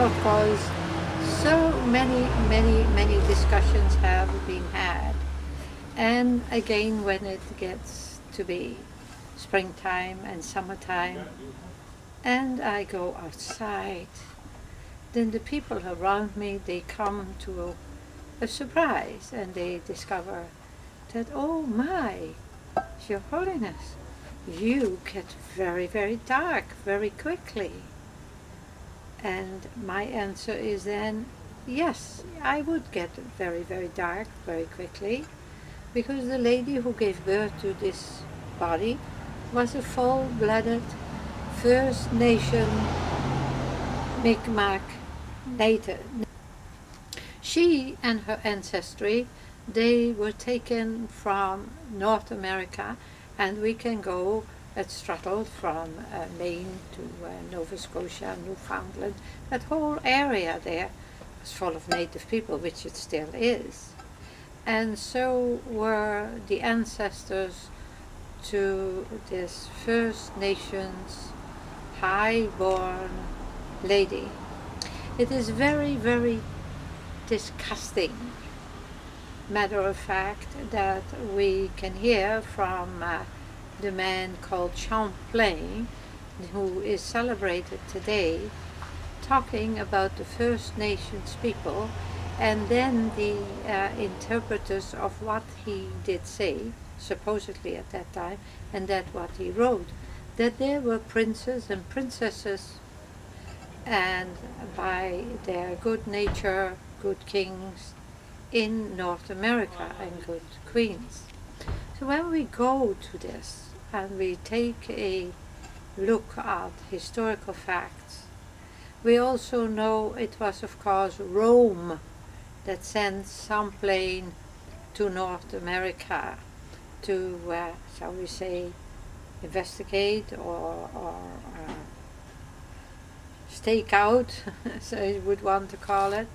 of course, so many discussions have been had. And again, when it gets to be springtime and summertime, and I go outside, then the people around me, they come to a surprise, and they discover that, oh my, Your Holiness, you get very dark very quickly. And my answer is then, yes, I would get very dark very quickly, because the lady who gave birth to this body was a full-blooded First Nation Mi'kmaq native. She and her ancestry, they were taken from North America, and we can go at straddled from Maine to Nova Scotia, Newfoundland. That whole area there was full of native people, which it still is. And so were the ancestors to this First Nations high-born lady. It is very disgusting, matter of fact, that we can hear from the man called Champlain, who is celebrated today, talking about the First Nations people, and then the interpreters of what he did say, supposedly at that time, and that what he wrote, that there were princes and princesses, and by their good nature, good kings in North America, and good queens. So when we go to this and we take a look at historical facts, we also know it was, of course, Rome that sent some plane to North America to, shall we say, investigate or stake out, so you would want to call it.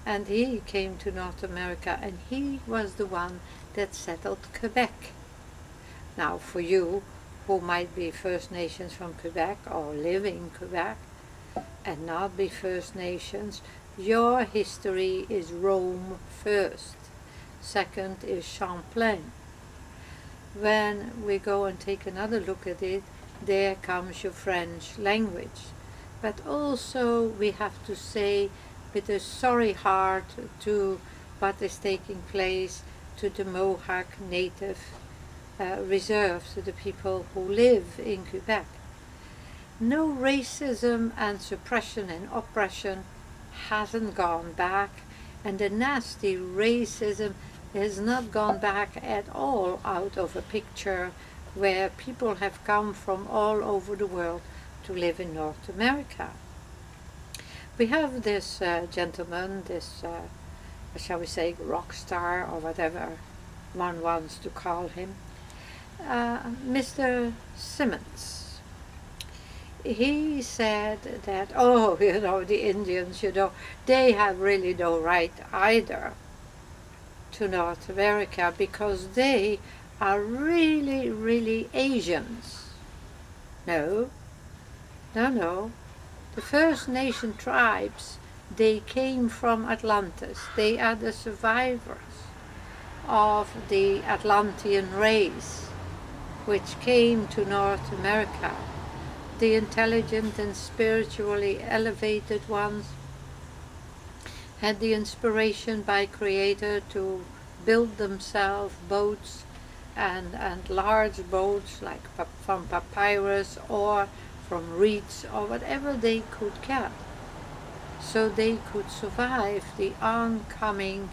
And he came to North America, and he was the one that settled Quebec. Now, for you who might be First Nations from Quebec or live in Quebec and not be First Nations, your history is Rome first. Second is Champlain. When we go and take another look at it, there comes your French language. But also we have to say with a sorry heart to what is taking place to the Mohawk Native reserve, to the people who live in Quebec. No racism and suppression and oppression hasn't gone back, and the nasty racism has not gone back at all out of a picture where people have come from all over the world to live in North America. We have this gentleman, this, shall we say, rock star or whatever one wants to call him, Mr. Simmons. He said that, oh, you know, the Indians, you know, they have really no right either to North America because they are really Asians. No. The First Nation tribes, they came from Atlantis. They are the survivors of the Atlantean race, which came to North America. The intelligent and spiritually elevated ones had the inspiration by Creator to build themselves boats and large boats like from papyrus or from reeds or whatever they could get, so they could survive the oncoming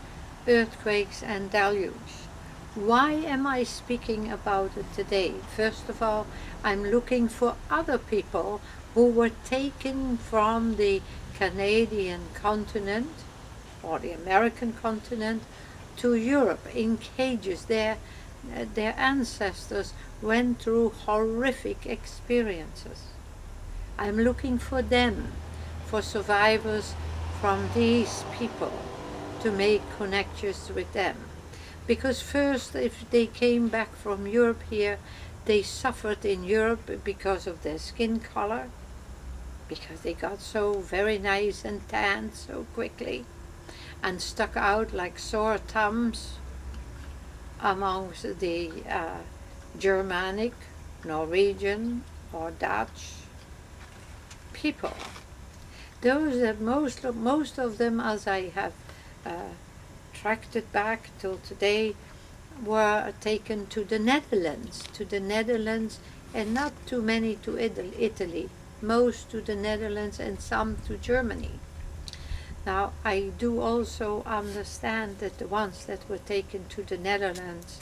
earthquakes and deluge. Why am I speaking about it today? First of all, I'm looking for other people who were taken from the Canadian continent or the American continent to Europe in cages. Their ancestors went through horrific experiences. I'm looking for them, for survivors from these people, to make connections with them. Because first, if they came back from Europe here, they suffered in Europe because of their skin color, because they got so very nice and tanned so quickly and stuck out like sore thumbs amongst the Germanic, Norwegian, or Dutch people. Those that most of them, as I have tracked it back till today, were taken to the Netherlands, and not too many to Italy, most to the Netherlands and some to Germany. Now, I do also understand that the ones that were taken to the Netherlands,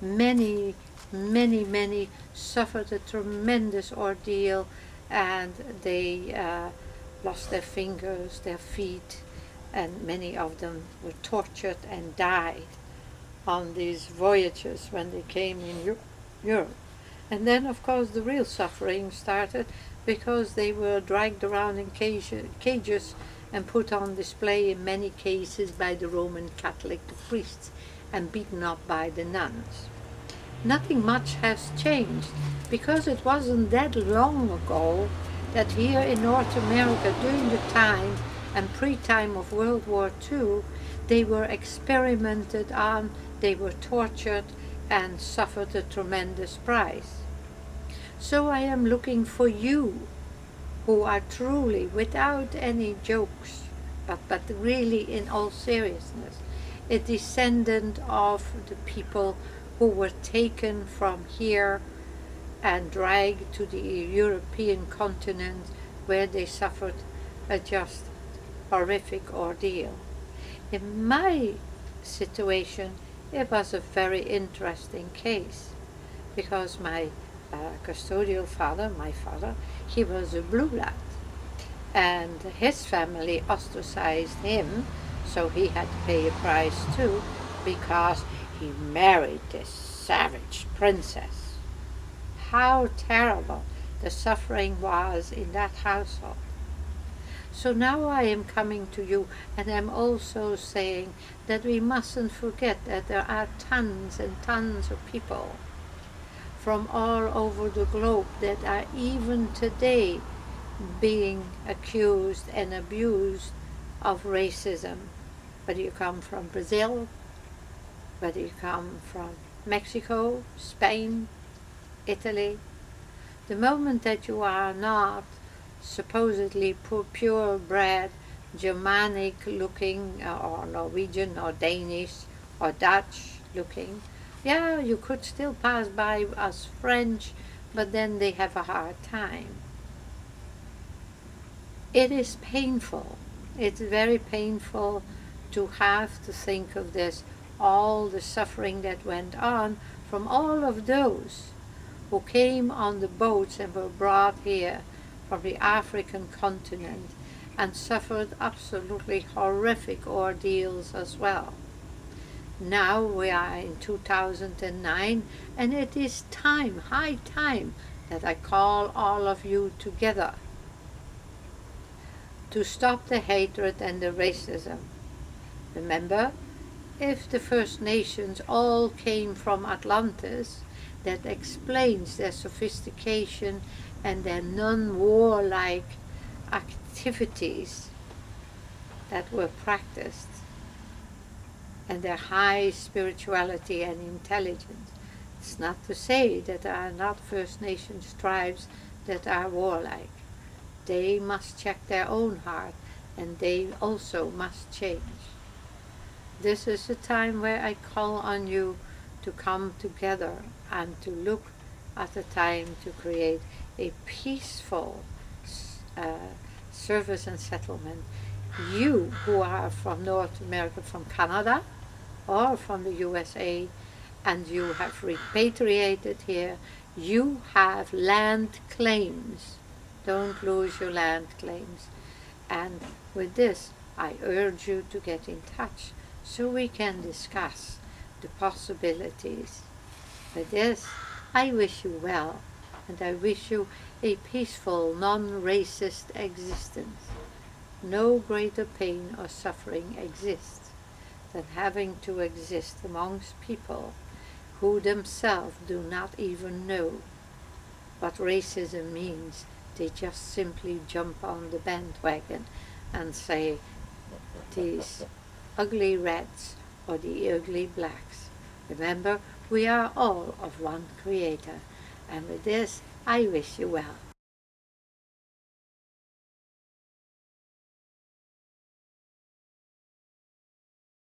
many suffered a tremendous ordeal, and they lost their fingers, their feet, and many of them were tortured and died on these voyages when they came in Europe. And then, of course, the real suffering started because they were dragged around in cages and put on display in many cases by the Roman Catholic priests and beaten up by the nuns. Nothing much has changed, because it wasn't that long ago that here in North America, during the time and pre-time of World War II, they were experimented on, they were tortured and suffered a tremendous price. So I am looking for you who are truly, without any jokes, but really in all seriousness, a descendant of the people who were taken from here and dragged to the European continent, where they suffered a just horrific ordeal. In my situation, it was a very interesting case, because my custodial father, my father, he was a blue lad, and his family ostracized him, so he had to pay a price too, because he married this savage princess. How terrible the suffering was in that household. So now I am coming to you, and I'm also saying that we mustn't forget that there are tons and tons of people from all over the globe that are even today being accused and abused of racism. Whether you come from Brazil, whether you come from Mexico, Spain, Italy, the moment that you are not supposedly purebred, Germanic looking, or Norwegian or Danish or Dutch looking, yeah, you could still pass by as French, but then they have a hard time. It is painful. It's very painful to have to think of this, all the suffering that went on from all of those who came on the boats and were brought here from the African continent and suffered absolutely horrific ordeals as well. Now we are in 2009, and it is time, high time, that I call all of you together to stop the hatred and the racism. Remember, if the First Nations all came from Atlantis, that explains their sophistication and their non-warlike activities that were practiced, and their high spirituality and intelligence. It's not to say that there are not First Nations tribes that are warlike. They must check their own heart, and they also must change. This is a time where I call on you to come together and to look at a time to create a peaceful service and settlement. You who are from North America, from Canada, or from the USA, and you have repatriated here, you have land claims. Don't lose your land claims. And with this, I urge you to get in touch so we can discuss the possibilities. With this, I wish you well, and I wish you a peaceful, non-racist existence. No greater pain or suffering exists than having to exist amongst people who themselves do not even know what racism means they just simply jump on the bandwagon and say these ugly reds or the ugly blacks. Remember, we are all of one Creator. And with this, I wish you well.